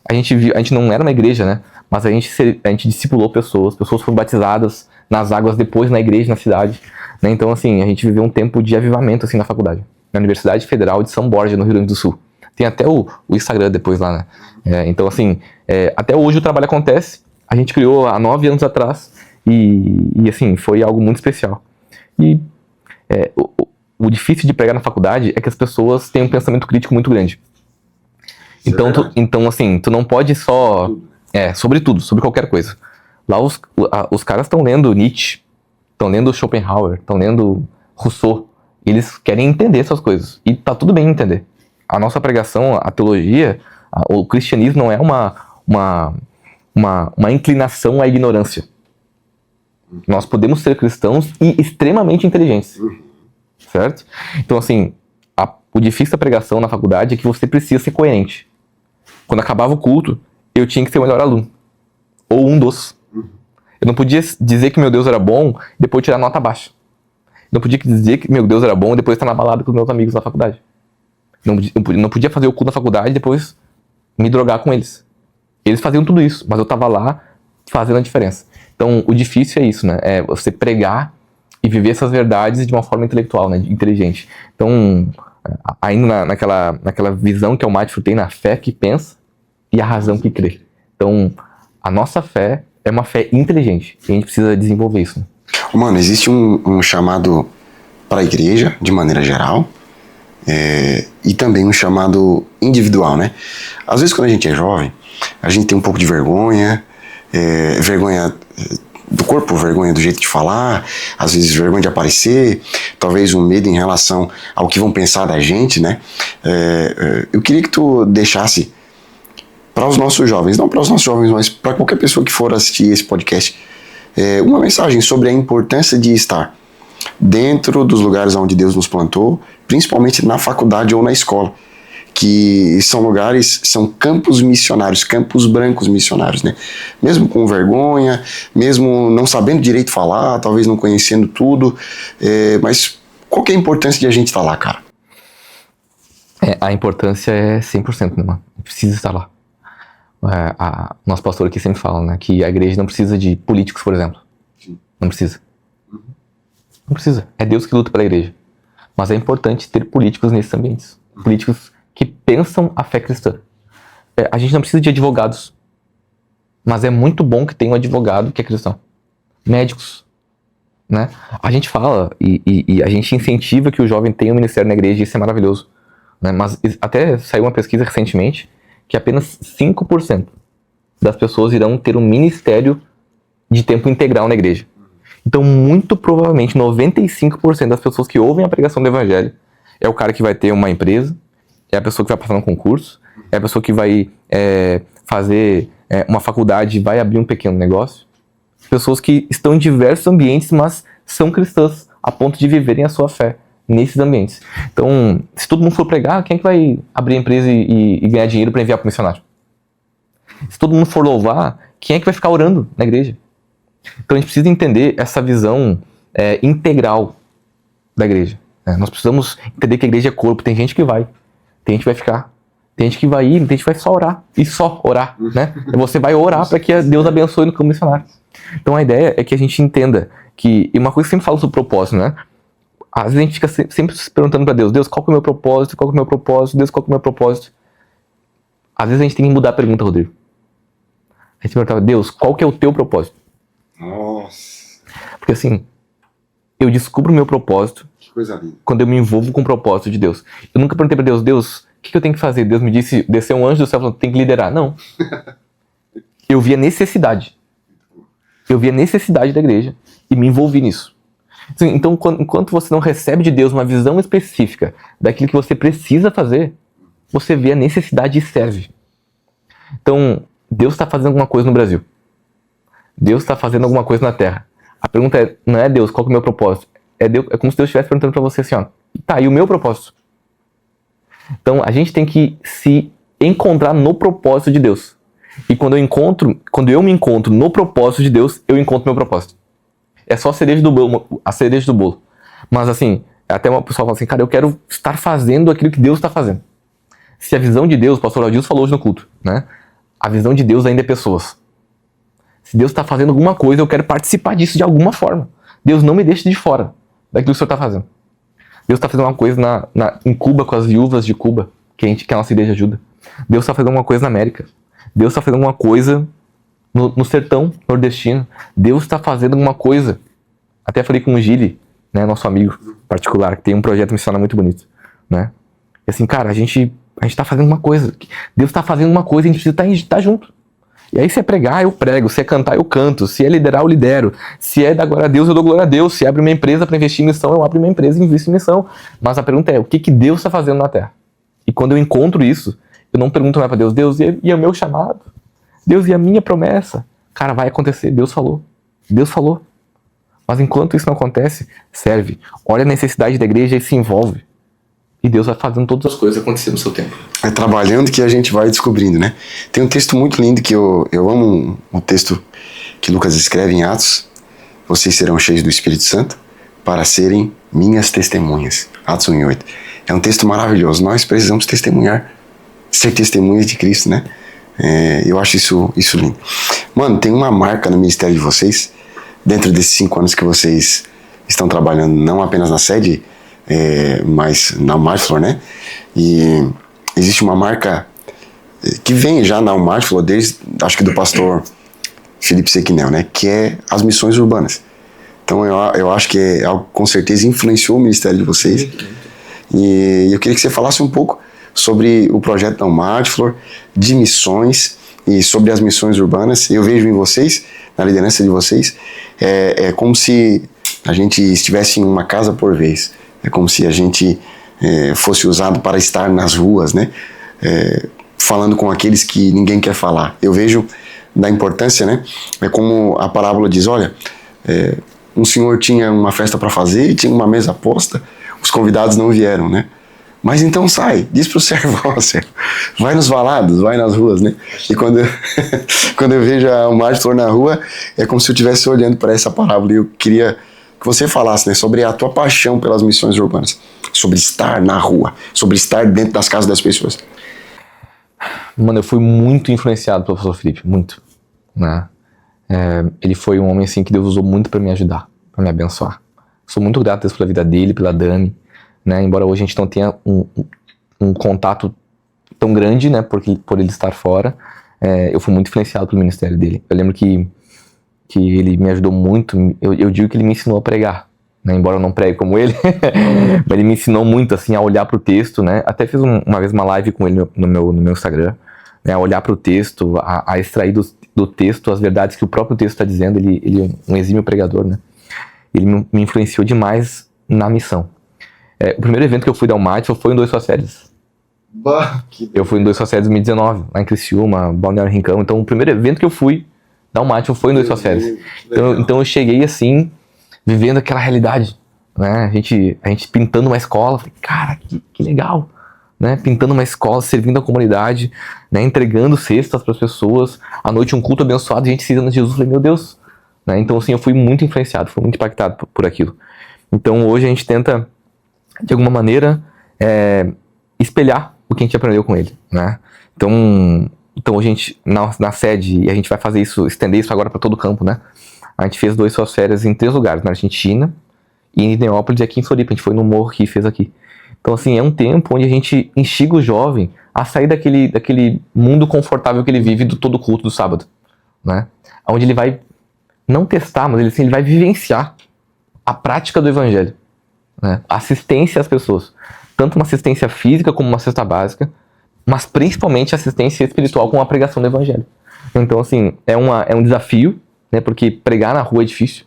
A gente não era uma igreja, né? Mas a gente discipulou pessoas foram batizadas nas águas depois na igreja, na cidade, né? Então, assim, a gente viveu um tempo de avivamento, assim, na faculdade. Na Universidade Federal de São Borja, no Rio Grande do Sul. Tem até o Instagram depois lá, né? Então, assim, até hoje o trabalho acontece. A gente criou há 9 anos atrás e assim, foi algo muito especial. E o difícil de pregar na faculdade é que as pessoas têm um pensamento crítico muito grande. Então, assim, tu não pode só... sobre tudo, sobre qualquer coisa. Lá os caras estão lendo Nietzsche, estão lendo Schopenhauer, estão lendo Rousseau. Eles querem entender essas coisas. E tá tudo bem entender. A nossa pregação, a teologia, o cristianismo não é uma inclinação à ignorância. Nós podemos ser cristãos e extremamente inteligentes. Certo? Então, assim, o difícil da pregação na faculdade é que você precisa ser coerente. Quando acabava o culto, eu tinha que ser o melhor aluno. Ou um dos. Eu não podia dizer que meu Deus era bom e depois tirar nota baixa. Não podia dizer que meu Deus era bom e depois estar na balada com os meus amigos na faculdade. Não podia fazer o culto na faculdade e depois me drogar com eles. Eles faziam tudo isso, mas eu estava lá fazendo a diferença. Então, o difícil é isso, né? É você pregar e viver essas verdades de uma forma intelectual, né? Inteligente. Então, ainda naquela visão que o Matthew tem na fé que pensa e a razão que crê. Então, a nossa fé é uma fé inteligente e a gente precisa desenvolver isso. Né? Mano, existe um chamado para a igreja, de maneira geral, e também um chamado individual, né? Às vezes, quando a gente é jovem, a gente tem um pouco de vergonha, vergonha do corpo, vergonha do jeito de falar, às vezes vergonha de aparecer, talvez um medo em relação ao que vão pensar da gente, né? Eu queria que tu deixasse para os nossos jovens, não para os nossos jovens, mas para qualquer pessoa que for assistir esse podcast, uma mensagem sobre a importância de estar dentro dos lugares onde Deus nos plantou, principalmente na faculdade ou na escola, que são campos missionários, campos brancos missionários, né? Mesmo com vergonha, mesmo não sabendo direito falar, talvez não conhecendo tudo, mas qual que é a importância de a gente estar lá, cara? A importância é 100%, né, mano? Precisa estar lá. Nosso pastor aqui sempre fala, né, que a igreja não precisa de políticos, por exemplo. Sim. Não precisa. Não precisa. É Deus que luta pela igreja. Mas é importante ter políticos nesses ambientes. Políticos que pensam a fé cristã. A gente não precisa de advogados. Mas é muito bom que tenha um advogado que é cristão. Médicos. né? A gente fala e a gente incentiva que o jovem tenha um ministério na igreja, e isso é maravilhoso, né? Mas até saiu uma pesquisa recentemente que apenas 5% das pessoas irão ter um ministério de tempo integral na igreja. Então, muito provavelmente, 95% das pessoas que ouvem a pregação do evangelho é o cara que vai ter uma empresa, é a pessoa que vai passar num concurso, é a pessoa que vai fazer uma faculdade e vai abrir um pequeno negócio. Pessoas que estão em diversos ambientes, mas são cristãs, a ponto de viverem a sua fé nesses ambientes. Então, se todo mundo for pregar, quem é que vai abrir a empresa e ganhar dinheiro para enviar para o missionário? Se todo mundo for louvar, quem é que vai ficar orando na igreja? Então a gente precisa entender essa visão integral da igreja. Nós precisamos entender que a igreja é corpo. Tem gente que vai, tem gente que vai ficar, tem gente que vai ir, tem gente que vai só orar. E só orar, né? Você vai orar para que Deus abençoe no campo missionário. Então a ideia é que a gente entenda que... E uma coisa que eu sempre falo sobre propósito, né? Às vezes a gente fica sempre se perguntando para Deus: Deus, qual que é o meu propósito? Qual que é o meu propósito? Deus, qual que é o meu propósito? Às vezes a gente tem que mudar a pergunta, Rodrigo. A gente pergunta: Deus, qual que é o teu propósito? Nossa. Porque assim, eu descubro o meu propósito Que coisa linda. quando eu me envolvo com o propósito de Deus. Eu nunca perguntei pra Deus: Deus, o que eu tenho que fazer? Deus me disse, desceu um anjo do céu falando: tem que liderar. Não. Eu vi a necessidade. Eu vi a necessidade da igreja e me envolvi nisso. Então, enquanto você não recebe de Deus uma visão específica daquilo que você precisa fazer, você vê a necessidade e serve. Então, Deus está fazendo alguma coisa no Brasil. Deus está fazendo alguma coisa na Terra. A pergunta não é: Deus, qual que é o meu propósito? É como se Deus estivesse perguntando para você assim, ó, tá, e o meu propósito? Então, a gente tem que se encontrar no propósito de Deus. E quando eu me encontro no propósito de Deus, eu encontro meu propósito. É só a cereja do bolo. Mas assim, até uma pessoa fala assim: cara, eu quero estar fazendo aquilo que Deus está fazendo. Se a visão de Deus, o pastor Adilson falou hoje no culto, né? A visão de Deus ainda é pessoas. Se Deus está fazendo alguma coisa, eu quero participar disso de alguma forma. Deus não me deixa de fora daquilo que o Senhor está fazendo. Deus está fazendo uma coisa em Cuba, com as viúvas de Cuba, que a nossa igreja ajuda. Deus está fazendo alguma coisa na América. Deus está fazendo alguma coisa no sertão nordestino. Deus está fazendo alguma coisa. Até falei com o Gili, né, nosso amigo particular, que tem um projeto missionário muito bonito, né? E assim, cara, a gente está fazendo uma coisa. Deus está fazendo uma coisa, a gente precisa estar junto. E aí, se é pregar, eu prego. Se é cantar, eu canto. Se é liderar, eu lidero. Se é dar glória a Deus, eu dou glória a Deus. Se abre uma empresa para investir em missão, eu abro uma empresa e invisto em missão. Mas a pergunta é: o que Deus está fazendo na Terra? E quando eu encontro isso, eu não pergunto mais para Deus: Deus, e o meu chamado? Deus, e a minha promessa? Cara, vai acontecer. Deus falou. Deus falou. Mas enquanto isso não acontece, serve. Olha a necessidade da igreja e se envolve. E Deus vai fazendo todas as coisas acontecer no seu tempo. É trabalhando que a gente vai descobrindo, né? Tem um texto muito lindo que eu amo, um texto que Lucas escreve em Atos: vocês serão cheios do Espírito Santo para serem minhas testemunhas. Atos 1:8. É um texto maravilhoso. Nós precisamos testemunhar, ser testemunhas de Cristo, né? Eu acho isso lindo. Mano, tem uma marca no ministério de vocês, dentro desses 5 anos que vocês estão trabalhando, não apenas na sede, mas na Almar-Flor, né? E existe uma marca que vem já na Almar-Flor desde, acho que do pastor Felipe Sequinel, né? Que é as missões urbanas. Então eu acho que é algo que com certeza influenciou o ministério de vocês. E eu queria que você falasse um pouco sobre o projeto da Almar-Flor, de missões e sobre as missões urbanas. Eu vejo em vocês, na liderança de vocês, é como se a gente estivesse em uma casa por vez. É como se a gente fosse usado para estar nas ruas, né? Falando com aqueles que ninguém quer falar. Eu vejo da importância, né? É como a parábola diz: olha, um senhor tinha uma festa para fazer e tinha uma mesa posta, os convidados não vieram, né? Mas então sai, diz pro servo: ó, servo, vai nos valados, vai nas ruas, né? E quando eu vejo a Almar-Flor na rua, é como se eu estivesse olhando para essa parábola. E eu queria que você falasse, né, sobre a tua paixão pelas missões urbanas, sobre estar na rua, sobre estar dentro das casas das pessoas. Mano, eu fui muito influenciado pelo professor Felipe, muito, né? Ele foi um homem assim que Deus usou muito para me ajudar, para me abençoar. Sou muito grato a Deus pela vida dele, pela Dani, né? Embora hoje a gente não tenha um contato tão grande, né, por ele estar fora, eu fui muito influenciado pelo ministério dele. Eu lembro que que ele me ajudou muito. Eu digo que ele me ensinou a pregar, né? Embora eu não pregue como ele, mas ele me ensinou muito assim a olhar para o texto, né? Até fiz uma vez uma live com ele no meu Instagram, né? A olhar para o texto, a extrair do texto as verdades que o próprio texto está dizendo. Ele é um exímio pregador, né? Ele me influenciou demais na missão. O primeiro evento que eu fui da Almaty foi em 2 Só Séries. Eu fui em 2 Só Séries em 2019, lá em Criciúma, Balneário Rincão. Então, o primeiro evento que eu fui da Almaty foi em 2 Só Séries. Então, eu cheguei assim, vivendo aquela realidade, né? A gente pintando uma escola. Falei, cara, que legal, né? Pintando uma escola, servindo a comunidade, né? Entregando cestas para as pessoas. À noite, um culto abençoado, a gente se dando a Jesus. Falei, meu Deus, né? Então, assim, eu fui muito influenciado, fui muito impactado por aquilo. Então, hoje a gente tenta, de alguma maneira, espelhar o que a gente aprendeu com ele, né? Então a gente, na sede, e a gente vai fazer isso, estender isso agora para todo o campo, né? A gente fez 2 Só Séries em 3 lugares, na Argentina, e em Neópolis e aqui em Floripa. A gente foi no morro que fez aqui. Então, assim, é um tempo onde a gente instiga o jovem a sair daquele mundo confortável que ele vive do todo culto do sábado, né? Onde ele vai, não testar, mas ele vai vivenciar a prática do evangelho, né? Assistência às pessoas. Tanto uma assistência física como uma cesta básica, mas principalmente assistência espiritual com a pregação do evangelho. Então, assim, é um desafio, né? Porque pregar na rua é difícil,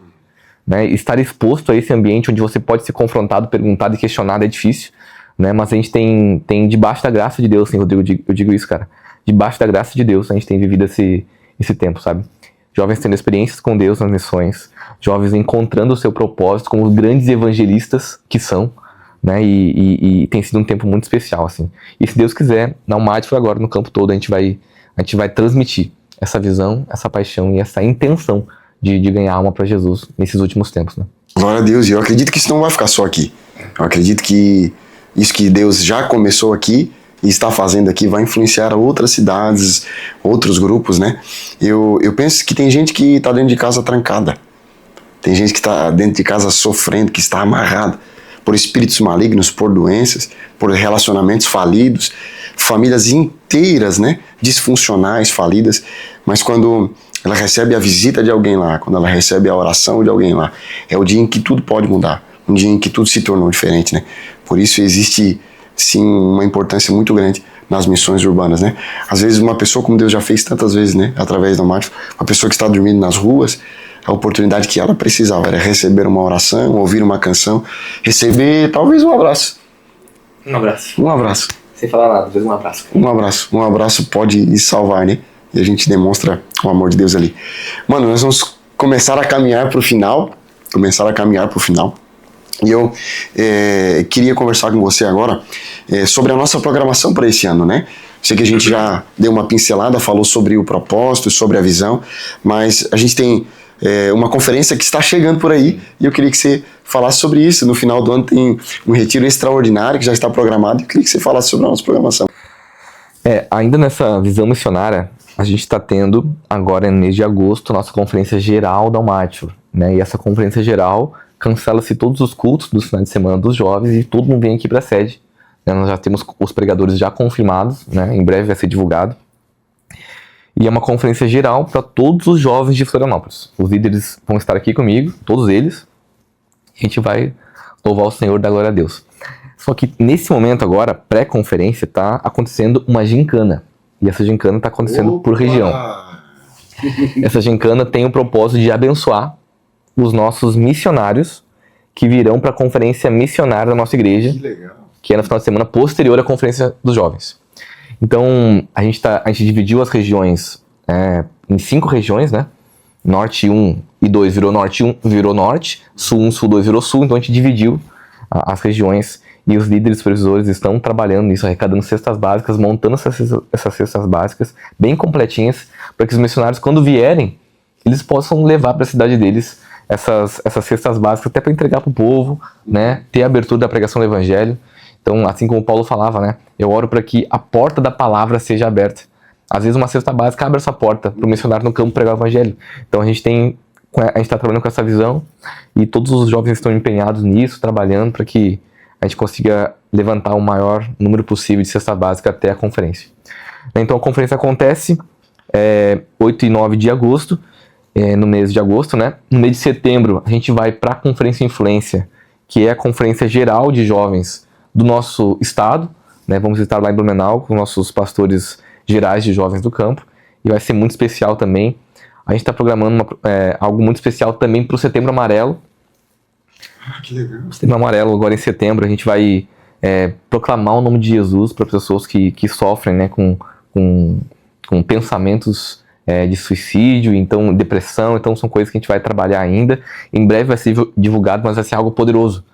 né? Estar exposto a esse ambiente onde você pode ser confrontado, perguntado e questionado é difícil, né? Mas a gente tem debaixo da graça de Deus, assim, Rodrigo, eu digo isso, cara. Debaixo da graça de Deus a gente tem vivido esse tempo, sabe? Jovens tendo experiências com Deus nas missões, jovens encontrando o seu propósito como os grandes evangelistas que são, né? E tem sido um tempo muito especial, assim. E se Deus quiser, na Almaty agora, no campo todo, a gente vai transmitir essa visão, essa paixão e essa intenção de ganhar alma para Jesus nesses últimos tempos, né? Glória a Deus. E eu acredito que isso não vai ficar só aqui. Eu acredito que isso que Deus já começou aqui e está fazendo aqui vai influenciar outras cidades, outros grupos, né? Eu penso que tem gente que está dentro de casa trancada. Tem gente que está dentro de casa sofrendo, que está amarrada por espíritos malignos, por doenças, por relacionamentos falidos, famílias inteiras, né, disfuncionais, falidas, mas quando ela recebe a visita de alguém lá, quando ela recebe a oração de alguém lá, é o dia em que tudo pode mudar, um dia em que tudo se tornou diferente, né? Por isso existe, sim, uma importância muito grande nas missões urbanas, né? Às vezes uma pessoa, como Deus já fez tantas vezes, né, através da Almaty, uma pessoa que está dormindo nas ruas, a oportunidade que ela precisava era receber uma oração, ouvir uma canção, receber talvez um abraço. Um abraço. Um abraço. Sem falar nada, fez um abraço. Um abraço. Um abraço pode salvar, né? E a gente demonstra o amor de Deus ali. Mano, nós vamos começar a caminhar para o final. E eu queria conversar com você agora sobre a nossa programação para esse ano, né? Sei que a gente já deu uma pincelada, falou sobre o propósito, sobre a visão, mas a gente tem uma conferência que está chegando por aí e eu queria que você falasse sobre isso. No final do ano tem um retiro extraordinário que já está programado e eu queria que você falasse sobre a nossa programação. Ainda nessa visão missionária, a gente está tendo agora no mês de agosto nossa conferência geral da Almaty, né? E essa conferência geral cancela-se todos os cultos dos finais de semana dos jovens e todo mundo vem aqui para a sede, né? Nós já temos os pregadores já confirmados, né? Em breve vai ser divulgado. E é uma conferência geral para todos os jovens de Florianópolis. Os líderes vão estar aqui comigo, todos eles. A gente vai louvar o Senhor, dar glória a Deus. Só que nesse momento agora, pré-conferência, está acontecendo uma gincana. E essa gincana está acontecendo por região. Essa gincana tem o propósito de abençoar os nossos missionários que virão para a conferência missionária da nossa igreja, que é no final de semana posterior à conferência dos jovens. Então, a gente dividiu as regiões em 5 regiões, né? Norte 1 e 2 virou Norte 1, virou Norte, Sul 1, Sul 2 virou Sul, então a gente dividiu as regiões e os líderes supervisores estão trabalhando nisso, arrecadando cestas básicas, montando essas cestas básicas bem completinhas, para que os missionários, quando vierem, eles possam levar para a cidade deles essas cestas básicas, até para entregar para o povo, né? Ter a abertura da pregação do evangelho. Então, assim como o Paulo falava, né? Eu oro para que a porta da palavra seja aberta. Às vezes uma cesta básica abre essa porta para o missionário no campo pregar o evangelho. Então a gente está trabalhando com essa visão e todos os jovens estão empenhados nisso, trabalhando para que a gente consiga levantar o maior número possível de cesta básica até a conferência. Então a conferência acontece 8 e 9 de agosto. no mês de agosto, né? No mês de setembro, a gente vai para a Conferência Influência, que é a conferência geral de jovens do nosso estado, né? Vamos estar lá em Blumenau com nossos pastores gerais de jovens do campo, e vai ser muito especial também. A gente está programando algo muito especial também para o Setembro Amarelo. Que legal. O Setembro Amarelo, agora em setembro, a gente vai proclamar o nome de Jesus para pessoas que sofrem, né, com pensamentos de suicídio, então depressão. Então são coisas que a gente vai trabalhar ainda. Em breve vai ser divulgado, mas vai ser algo poderoso.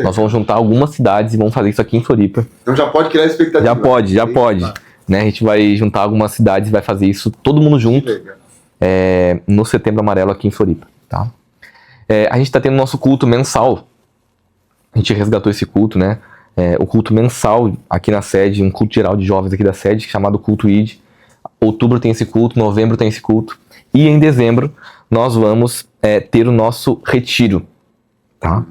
Nós vamos juntar algumas cidades e vamos fazer isso aqui em Floripa. Então já pode criar expectativa. Já pode. Né? A gente vai juntar algumas cidades e vai fazer isso todo mundo junto no Setembro Amarelo aqui em Floripa. Tá? A gente está tendo nosso culto mensal. A gente resgatou esse culto, né? O culto mensal aqui na sede, um culto geral de jovens aqui da sede, chamado Culto ID. Outubro tem esse culto, novembro tem esse culto. E em dezembro nós vamos ter o nosso retiro. Tá?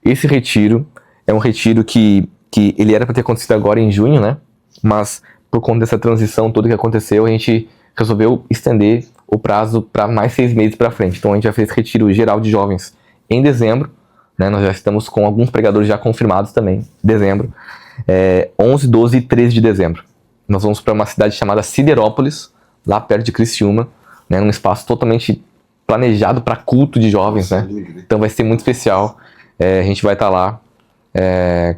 Esse retiro é um retiro que ele era para ter acontecido agora em junho, né? Mas por conta dessa transição toda que aconteceu, a gente resolveu estender o prazo para mais 6 meses para frente. Então a gente já fez retiro geral de jovens em dezembro, né? Nós já estamos com alguns pregadores já confirmados também, dezembro. 11, 12 e 13 de dezembro. Nós vamos para uma cidade chamada Siderópolis, lá perto de Criciúma, né? Num espaço totalmente planejado para culto de jovens, né? Então vai ser muito especial. A gente vai estar lá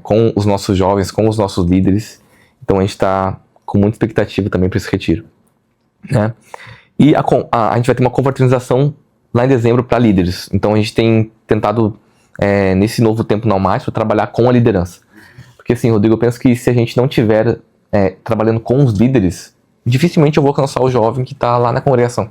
com os nossos jovens, com os nossos líderes. Então a gente está com muita expectativa também para esse retiro, né? E a gente vai ter uma confraternização lá em dezembro para líderes. Então a gente tem tentado, nesse novo tempo não mais, para trabalhar com a liderança. Porque assim, Rodrigo, eu penso que se a gente não tiver trabalhando com os líderes, dificilmente eu vou alcançar o jovem que está lá na congregação.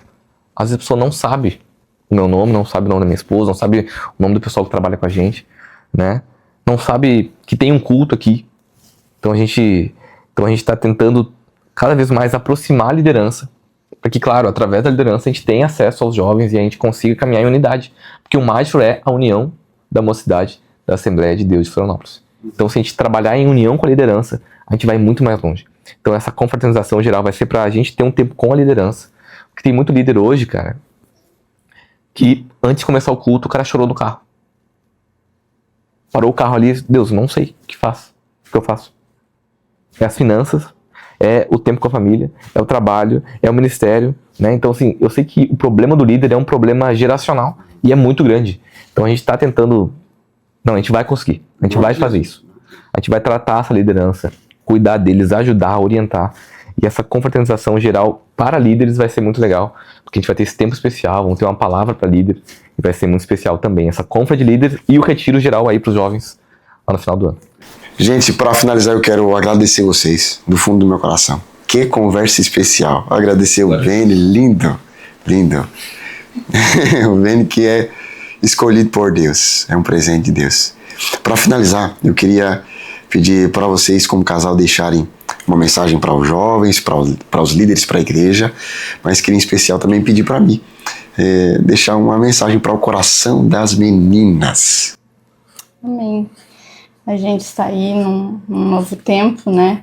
Às vezes a pessoa não sabe o meu nome, não sabe o nome da minha esposa, não sabe o nome do pessoal que trabalha com a gente, né? Não sabe que tem um culto aqui. Então a gente está tentando cada vez mais aproximar a liderança, para que, claro, através da liderança a gente tenha acesso aos jovens e a gente consiga caminhar em unidade. Porque o Magistro é a união da mocidade da Assembleia de Deus de Florianópolis. Então se a gente trabalhar em união com a liderança, a gente vai muito mais longe. Então essa confraternização geral vai ser para a gente ter um tempo com a liderança. Porque tem muito líder hoje, cara, que antes de começar o culto, o cara chorou no carro. Parou o carro ali, Deus, não sei o que faço. O que eu faço? É as finanças, é o tempo com a família, é o trabalho, é o ministério, né? Então, assim, eu sei que o problema do líder é um problema geracional e é muito grande. Então, a gente está tentando... Não, a gente vai conseguir. A gente vai fazer isso. A gente vai tratar essa liderança, cuidar deles, ajudar, orientar. E essa confraternização geral para líderes vai ser muito legal, porque a gente vai ter esse tempo especial, vamos ter uma palavra para líder, e vai ser muito especial também. Essa confra de líderes e o retiro geral aí para os jovens lá no final do ano. Gente, para finalizar, eu quero agradecer vocês, do fundo do meu coração. Que conversa especial. Agradecer o Beni, lindo. O Beni que é escolhido por Deus, é um presente de Deus. Para finalizar, eu queria pedir para vocês, como casal, deixarem uma mensagem para os jovens, para os líderes, para a igreja, mas queria em especial também pedir para mim, deixar uma mensagem para o coração das meninas. Amém. A gente está aí num novo tempo, né?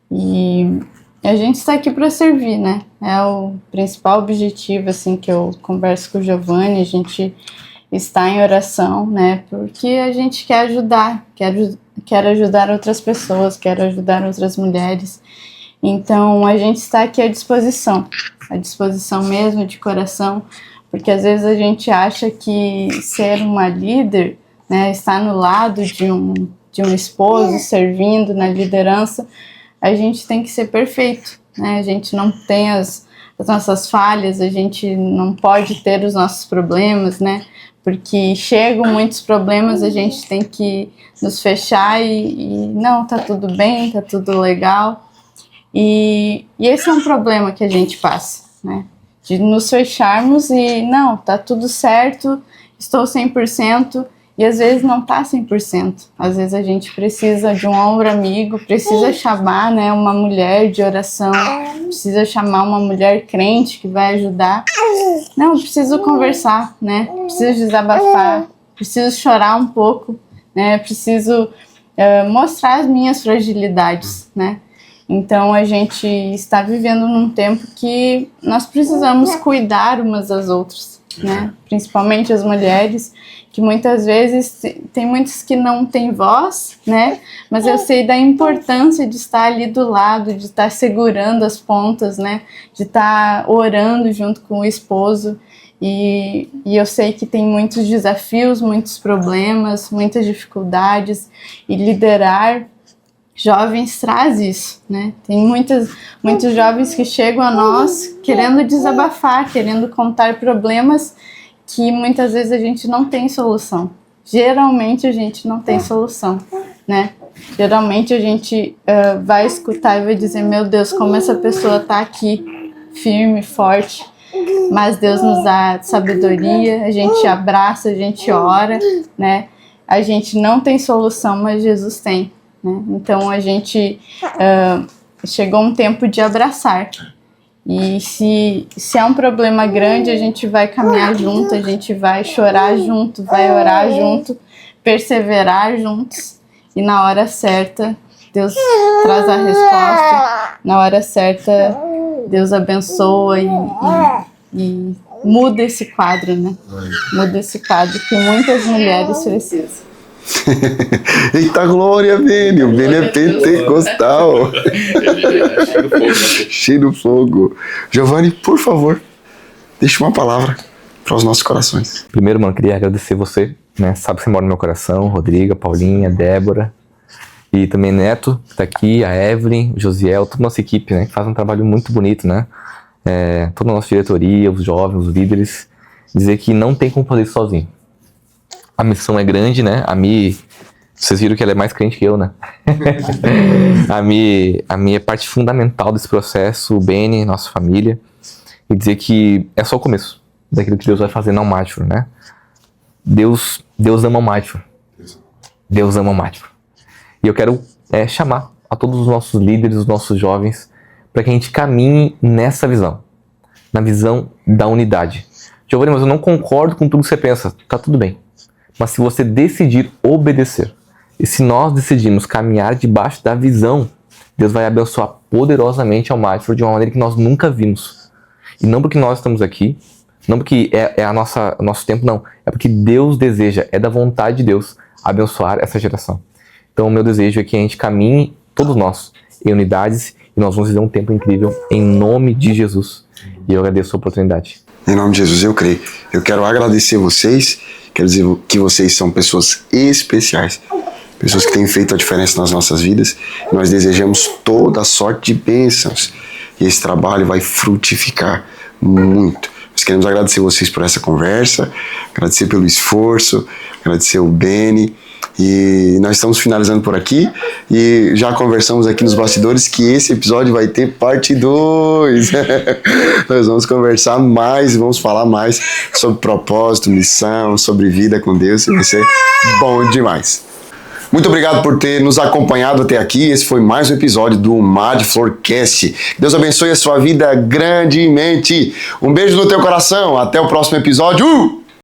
E a gente está aqui para servir, né? É o principal objetivo, assim, que eu converso com o Giovanni. A gente está em oração, né? Porque a gente quer ajudar, quer ajudar outras pessoas, quer ajudar outras mulheres. Então, a gente está aqui à disposição mesmo, de coração, porque às vezes a gente acha que ser uma líder, né, estar no lado de um esposo, servindo na liderança, a gente tem que ser perfeito, né? A gente não tem as nossas falhas, a gente não pode ter os nossos problemas, né? Porque chegam muitos problemas, a gente tem que nos fechar e não, tá tudo bem, tá tudo legal. E esse é um problema que a gente passa, né? De nos fecharmos e não, tá tudo certo, estou 100%, e às vezes não tá 100%. Às vezes a gente precisa de um ombro amigo, precisa chamar, né, uma mulher de oração, precisa chamar uma mulher crente que vai ajudar. Não, preciso conversar, né? Preciso desabafar, preciso chorar um pouco, né? Preciso mostrar as minhas fragilidades, né? Então a gente está vivendo num tempo que nós precisamos cuidar umas das outras, né? Principalmente as mulheres, que muitas vezes tem muitos que não têm voz, né? Mas eu sei da importância de estar ali do lado, de estar segurando as pontas, né? De estar orando junto com o esposo. E eu sei que tem muitos desafios, muitos problemas, muitas dificuldades, e liderar jovens traz isso, né? Tem muitos jovens que chegam a nós querendo desabafar, querendo contar problemas que muitas vezes a gente não tem solução. Geralmente a gente não tem solução, né? Geralmente a gente vai escutar e vai dizer, meu Deus, como essa pessoa está aqui, firme, forte. Mas Deus nos dá sabedoria, a gente abraça, a gente ora, né? A gente não tem solução, mas Jesus tem, né? Então a gente chegou um tempo de abraçar. E se é um problema grande, a gente vai caminhar junto, a gente vai chorar junto, vai orar junto, perseverar juntos. E na hora certa, Deus traz a resposta. Na hora certa, Deus abençoa e muda esse quadro, né? Muda esse quadro que muitas mulheres precisam. Eita glória, Beni! O Beni é pentecostal. Cheio do fogo. Giovanni, por favor, deixa uma palavra para os nossos corações. Primeiro, mano, queria agradecer você, né? Sabe que você mora no meu coração, Rodrigo, Paulinha, Débora. E também Neto, que tá aqui, a Evelyn, o Josiel, toda a nossa equipe, né? Que faz um trabalho muito bonito, né? Toda a nossa diretoria, os jovens, os líderes. Dizer que não tem como fazer isso sozinho. A missão é grande, né? A Mi, vocês viram que ela é mais crente que eu, né? A Mi é parte fundamental desse processo, o Beni, nossa família. E dizer que é só o começo daquilo que Deus vai fazer na Almatro, né? Deus ama a Almatro. Deus ama a Almatro. E eu quero chamar a todos os nossos líderes, os nossos jovens, para que a gente caminhe nessa visão. Na visão da unidade. Giovanni, mas eu não concordo com tudo que você pensa. Tá tudo bem. Mas se você decidir obedecer, e se nós decidirmos caminhar debaixo da visão, Deus vai abençoar poderosamente ao Almatro de uma maneira que nós nunca vimos. E não porque nós estamos aqui, não porque o nosso tempo, não. É porque Deus deseja, é da vontade de Deus abençoar essa geração. Então o meu desejo é que a gente caminhe, todos nós, em unidades, e nós vamos viver um tempo incrível em nome de Jesus. E eu agradeço a oportunidade. Em nome de Jesus, eu creio. Eu quero agradecer vocês. Quero dizer que vocês são pessoas especiais, pessoas que têm feito a diferença nas nossas vidas. Nós desejamos toda a sorte de bênçãos e esse trabalho vai frutificar muito. Nós queremos agradecer vocês por essa conversa, agradecer pelo esforço, agradecer o Beni. E nós estamos finalizando por aqui e já conversamos aqui nos bastidores que esse episódio vai ter parte 2. Nós vamos conversar mais, vamos falar mais sobre propósito, missão, sobre vida com Deus, e vai ser bom demais. Muito obrigado por ter nos acompanhado até aqui. Esse foi mais um episódio do Mad Forecast. Deus abençoe a sua vida grandemente. Um beijo no teu coração. Até o próximo episódio.